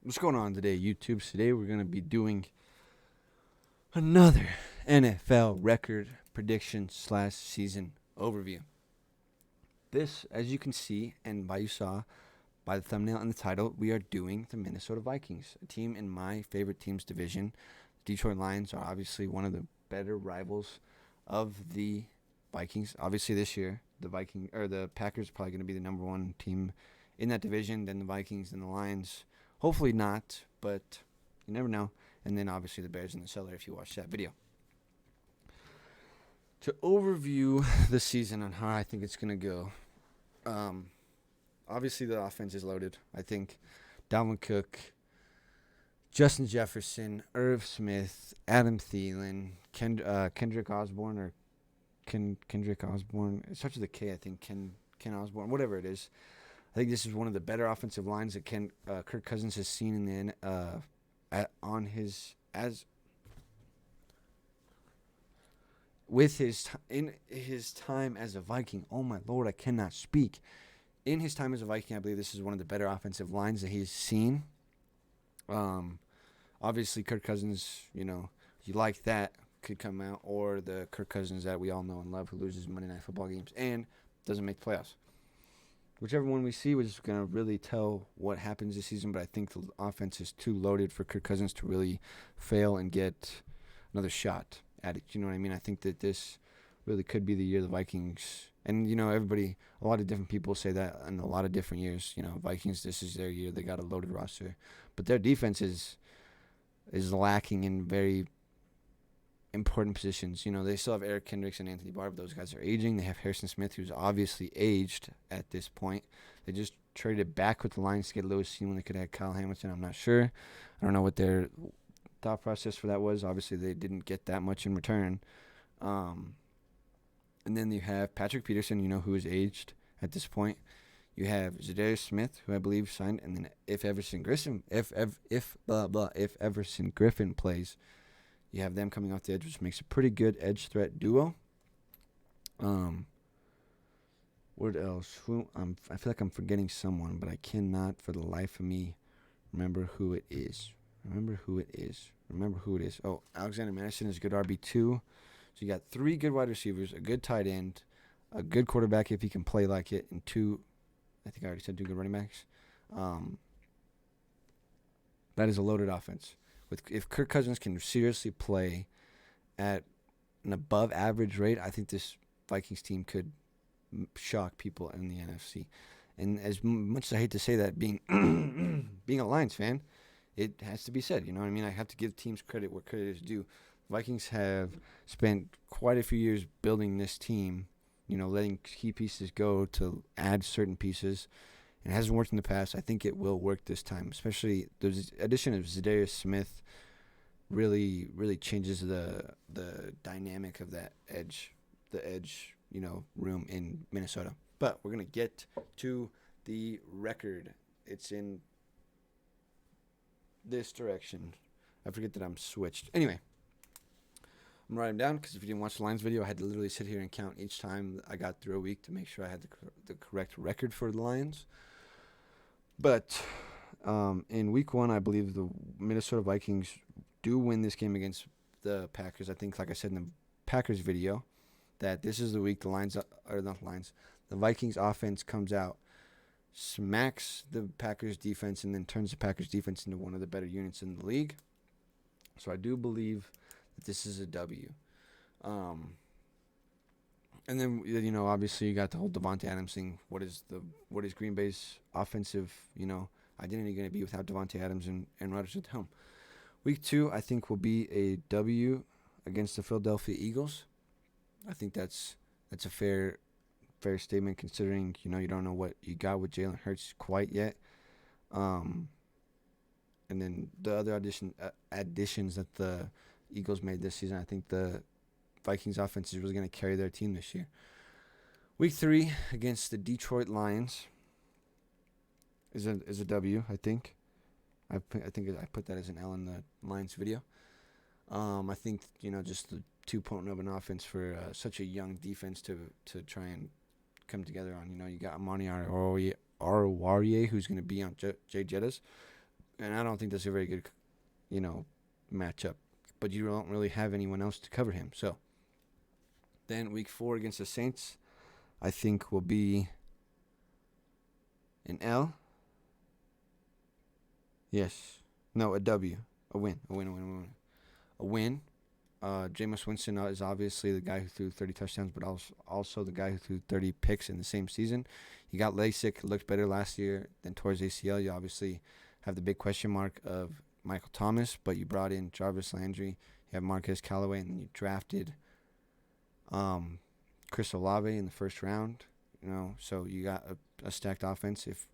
What's going on today, YouTube? Today we're going to be doing another NFL record prediction slash season overview. This, as you can see, and by you saw by the thumbnail and the title, we are doing the Minnesota Vikings, a team in my favorite team's division. Detroit Lions are obviously one of the better rivals of the Vikings. Obviously, this year the Packers are probably going to be the number one team in that division. Then the Vikings, then the Lions. Hopefully not, but you never know. And then obviously the Bears in the cellar if you watch that video. To overview the season on how I think it's going to go, obviously the offense is loaded. I think Dalvin Cook, Justin Jefferson, Irv Smith, Adam Thielen, Kendrick Osborne, or Kendrick Osborne. It starts with a K, I think. Ken Osborne, whatever it is. I think this is one of the better offensive lines that Kirk Cousins has seen in the in his time as a Viking. Oh my Lord, I cannot speak. In his time as a Viking, I believe this is one of the better offensive lines that he's seen. Obviously Kirk Cousins, you like that, could come out, or the Kirk Cousins that we all know and love who loses Monday Night Football games and doesn't make the playoffs. Whichever one we see was going to really tell what happens this season, but I think the offense is too loaded for Kirk Cousins to really fail and get another shot at it. You know what I mean? I think that this really could be the year the Vikings, and, everybody, a lot of different people say that in a lot of different years. Vikings, this is their year. They got a loaded roster. But their defense is lacking in very important positions. They still have Eric Kendricks and Anthony Barr, but those guys are aging. They have Harrison Smith, who's obviously aged at this point. They just traded back with the Lions to get Lewis Seen when they could have Kyle Hamilton. I'm not sure. I don't know what their thought process for that was. Obviously, they didn't get that much in return. And then you have Patrick Peterson, who is aged at this point. You have Zadarius Smith, who I believe signed, and then if Everson Griffin plays, you have them coming off the edge, which makes a pretty good edge threat duo. What else? I feel like I'm forgetting someone, but I cannot for the life of me remember who it is. Oh, Alexander Madison is a good RB2. So you got 3 good wide receivers, a good tight end, a good quarterback if he can play like it, and 2, I think I already said 2 good running backs. That is a loaded offense. If Kirk Cousins can seriously play at an above average rate, I think this Vikings team could shock people in the NFC. And as much as I hate to say that, being being a Lions fan, it has to be said. You know what I mean? I have to give teams credit where credit is due. Vikings have spent quite a few years building this team, letting key pieces go to add certain pieces. It hasn't worked in the past. I think it will work this time, especially the addition of Zadarius Smith really, really changes the dynamic of the edge room in Minnesota. But we're going to get to the record. It's in this direction. I forget that I'm switched. Anyway, I'm writing down because if you didn't watch the Lions video, I had to literally sit here and count each time I got through a week to make sure I had the correct record for the Lions. But in week 1, I believe the Minnesota Vikings do win this game against the Packers. I think, like I said in the Packers video, that this is the week the Vikings offense comes out, smacks the Packers defense, and then turns the Packers defense into one of the better units in the league. So I do believe that this is a W. And then, obviously you got the whole Davante Adams thing. What is Green Bay's offensive, identity going to be without Davante Adams and Rodgers at home? Week 2, I think, will be a W against the Philadelphia Eagles. I think that's a fair statement considering, you don't know what you got with Jalen Hurts quite yet. And then the other additions that the Eagles made this season, I think the Vikings offense is really going to carry their team this year. Week 3 against the Detroit Lions is a W, I think. I put that as an L in the Lions video. I think, just the 2.0 of an offense for such a young defense to try and come together on. You got Amani Oruwariye, who's going to be on Jay Jettas, And I don't think that's a very good, matchup. But you don't really have anyone else to cover him. So then week 4 against the Saints, I think will be an L. Yes. No, a W. A win. A win. Jameis Winston is obviously the guy who threw 30 touchdowns, but also the guy who threw 30 picks in the same season. He got LASIK, looked better last year than towards ACL. You obviously have the big question mark of Michael Thomas, but you brought in Jarvis Landry, you have Marquez Callaway, and then you drafted Chris Olave in the first round. So you got a stacked offense. If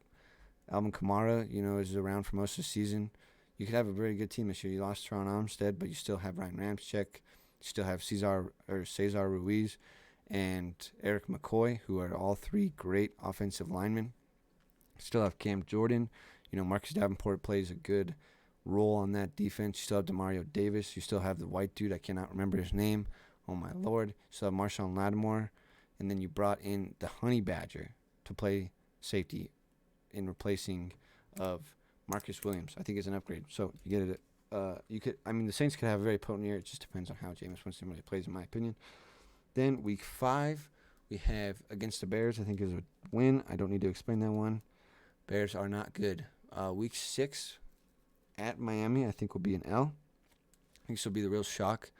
Alvin Kamara, is around for most of the season, you could have a very good team this year. You lost Teron Armstead, but you still have Ryan Ramczyk. You still have Cesar Ruiz and Eric McCoy, who are all 3 great offensive linemen. You still have Cam Jordan. Marcus Davenport plays a good role on that defense. You still have Demario Davis. You still have the white dude. I cannot remember his name. Oh, my Lord. You still have Marshawn Lattimore. And then you brought in the Honey Badger to play safety in replacing of Marcus Williams. I think it's an upgrade. So you get it. The Saints could have a very potent year. It just depends on how Jameis Winston really plays, in my opinion. Then week 5, we have against the Bears. I think is a win. I don't need to explain that one. Bears are not good. Week 6 at Miami, I think will be an L. I think this will be the real shock.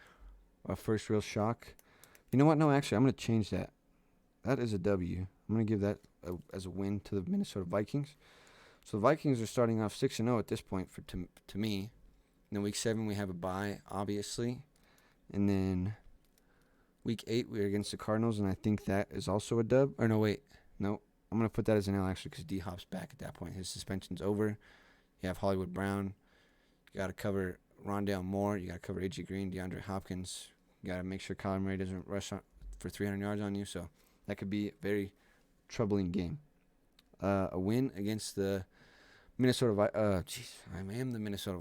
Our first real shock. You know what? No, actually, I'm going to change that. That is a W. I'm going to give that as a win to the Minnesota Vikings. So the Vikings are starting off 6-0 at this point to me. And then week 7 we have a bye, obviously. And then week 8 we're against the Cardinals, and I think that is also a dub. Or no, wait. No, I'm going to put that as an L actually because D-Hop's back at that point. His suspension's over. You have Hollywood Brown. You got to cover Rondale Moore. You got to cover A.J. Green, DeAndre Hopkins. You got to make sure Kyler Murray doesn't rush for 300 yards on you. So that could be a very troubling game. A win against the Minnesota.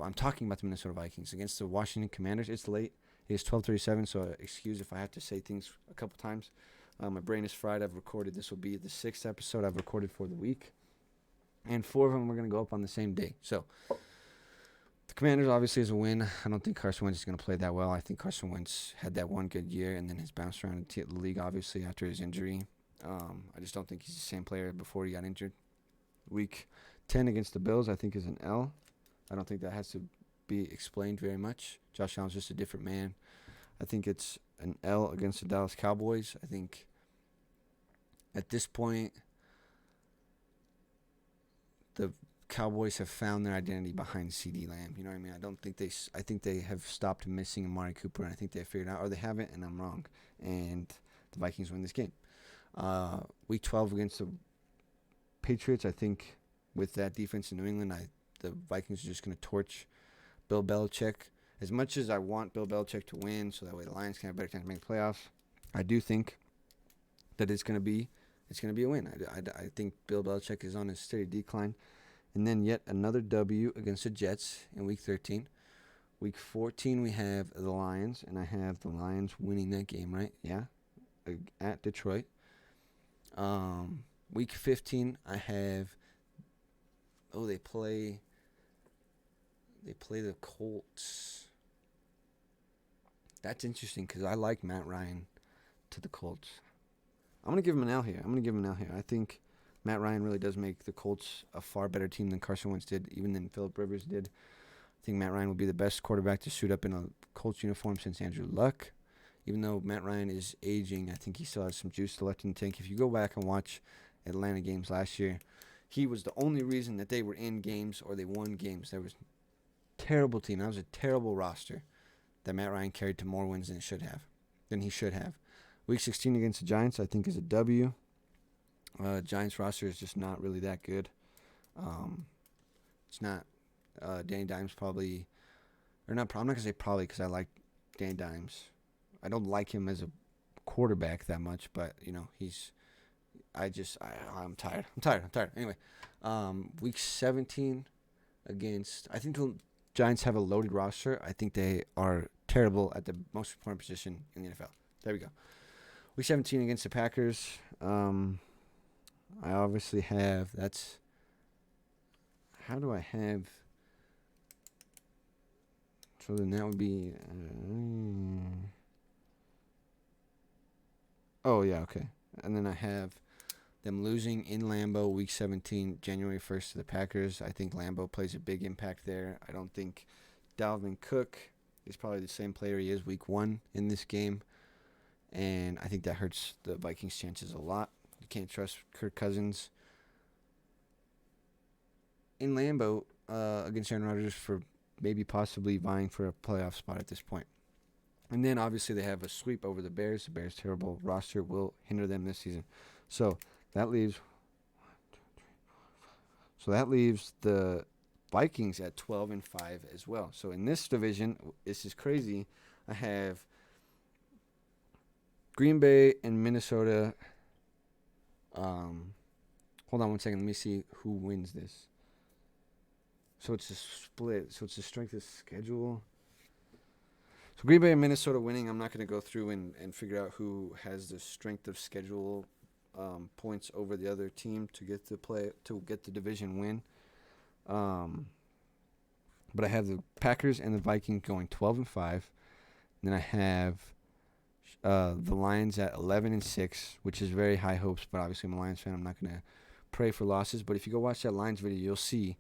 I'm talking about the Minnesota Vikings against the Washington Commanders. It's late. It's 12:37, so excuse if I have to say things a couple times. My brain is fried. I've recorded. This will be the 6th episode I've recorded for the week, and 4 of them are going to go up on the same day. So the Commanders obviously is a win. I don't think Carson Wentz is going to play that well. I think Carson Wentz had that one good year and then has bounced around the league obviously after his injury. I just don't think he's the same player before he got injured. Week 10 against the Bills, I think, is an L. I don't think that has to be explained very much. Josh Allen's just a different man. I think it's an L against the Dallas Cowboys. I think at this point, the Cowboys have found their identity behind CeeDee Lamb. You know what I mean? I think they have stopped missing Amari Cooper, and I think they have figured out, or they haven't, and I'm wrong. And the Vikings win this game. Week 12 against the Patriots, I think with that defense in New England, the Vikings are just going to torch Bill Belichick. As much as I want Bill Belichick to win so that way the Lions can have a better chance to make the playoffs, I do think that it's going to be a win. I think Bill Belichick is on a steady decline. And then yet another W against the Jets in Week 13. Week 14 we have the Lions, and I have the Lions winning that game, right? Yeah, at Detroit. Week 15 I have. They play the Colts. That's interesting because I like Matt Ryan to the Colts. I'm going to give him an L here. I think Matt Ryan really does make the Colts a far better team than Carson Wentz did, even than Phillip Rivers did. I think Matt Ryan will be the best quarterback to suit up in a Colts uniform since Andrew Luck. Even though Matt Ryan is aging, I think he still has some juice left in the tank. If you go back and watch Atlanta games last year, he was the only reason that they were in games or they won games. There was a terrible team. That was a terrible roster that Matt Ryan carried to more wins than he should have. Week 16 against the Giants, I think, is a W. Giants roster is just not really that good. It's not. Danny Dimes probably, or not. I'm not gonna say probably because I like Danny Dimes. I don't like him as a quarterback that much, but I'm tired. Anyway, week 17 against. I think the Giants have a loaded roster. I think they are terrible at the most important position in the NFL. There we go. Week 17 against the Packers. I obviously have. How do I have So then that would be. Oh, yeah, okay. And then I have them losing in Lambeau week 17, January 1st to the Packers. I think Lambeau plays a big impact there. I don't think Dalvin Cook is probably the same player he is week 1 in this game. And I think that hurts the Vikings' chances a lot. You can't trust Kirk Cousins in Lambeau against Aaron Rodgers for maybe possibly vying for a playoff spot at this point. And then obviously they have a sweep over the Bears. The Bears' terrible roster will hinder them this season. So that leaves the Vikings at 12-5 as well. So in this division, this is crazy. I have Green Bay and Minnesota. Hold on one second. Let me see who wins this. So it's a split. So it's a strength of schedule. So Green Bay and Minnesota winning. I'm not going to go through and figure out who has the strength of schedule points over the other team to get the division win. But I have the Packers and the Vikings going 12-5. And then I have the Lions at 11-6, which is very high hopes. But obviously I'm a Lions fan. I'm not going to pray for losses. But if you go watch that Lions video, you'll see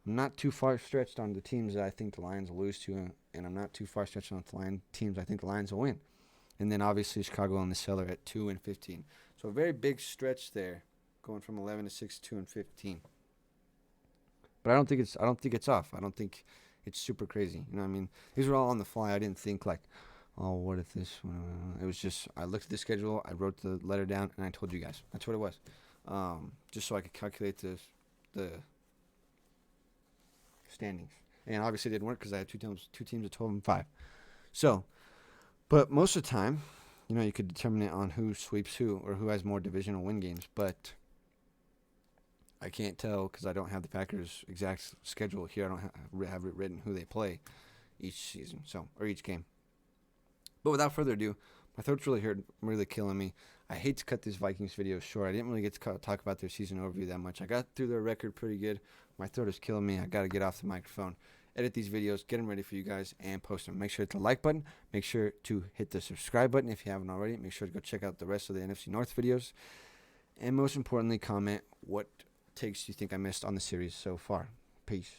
I'm not too far stretched on the teams that I think the Lions will lose to, and I'm not too far stretched on the teams I think the Lions will win. And then obviously Chicago on the cellar at 2-15. So a very big stretch there, going from 11-6 to 2-15. But I don't think it's off. I don't think it's super crazy. You know what I mean? These were all on the fly. I didn't think like, oh, what if this? It was just I looked at the schedule, I wrote the letter down, and I told you guys. That's what it was. Just so I could calculate the standings. And obviously it didn't work because I had two teams at 12-5. So, but most of the time, you know, you could determine it on who sweeps who or who has more divisional win games. But I can't tell because I don't have the Packers' exact schedule here. I don't have it written who they play each season, or each game. But without further ado, my throat's really killing me. I hate to cut this Vikings video short. I didn't really get to talk about their season overview that much. I got through their record pretty good. My throat is killing me. I got to get off the microphone, edit these videos, get them ready for you guys, and post them. Make sure to hit the like button. Make sure to hit the subscribe button if you haven't already. Make sure to go check out the rest of the NFC North videos. And most importantly, comment what takes you think I missed on the series so far. Peace.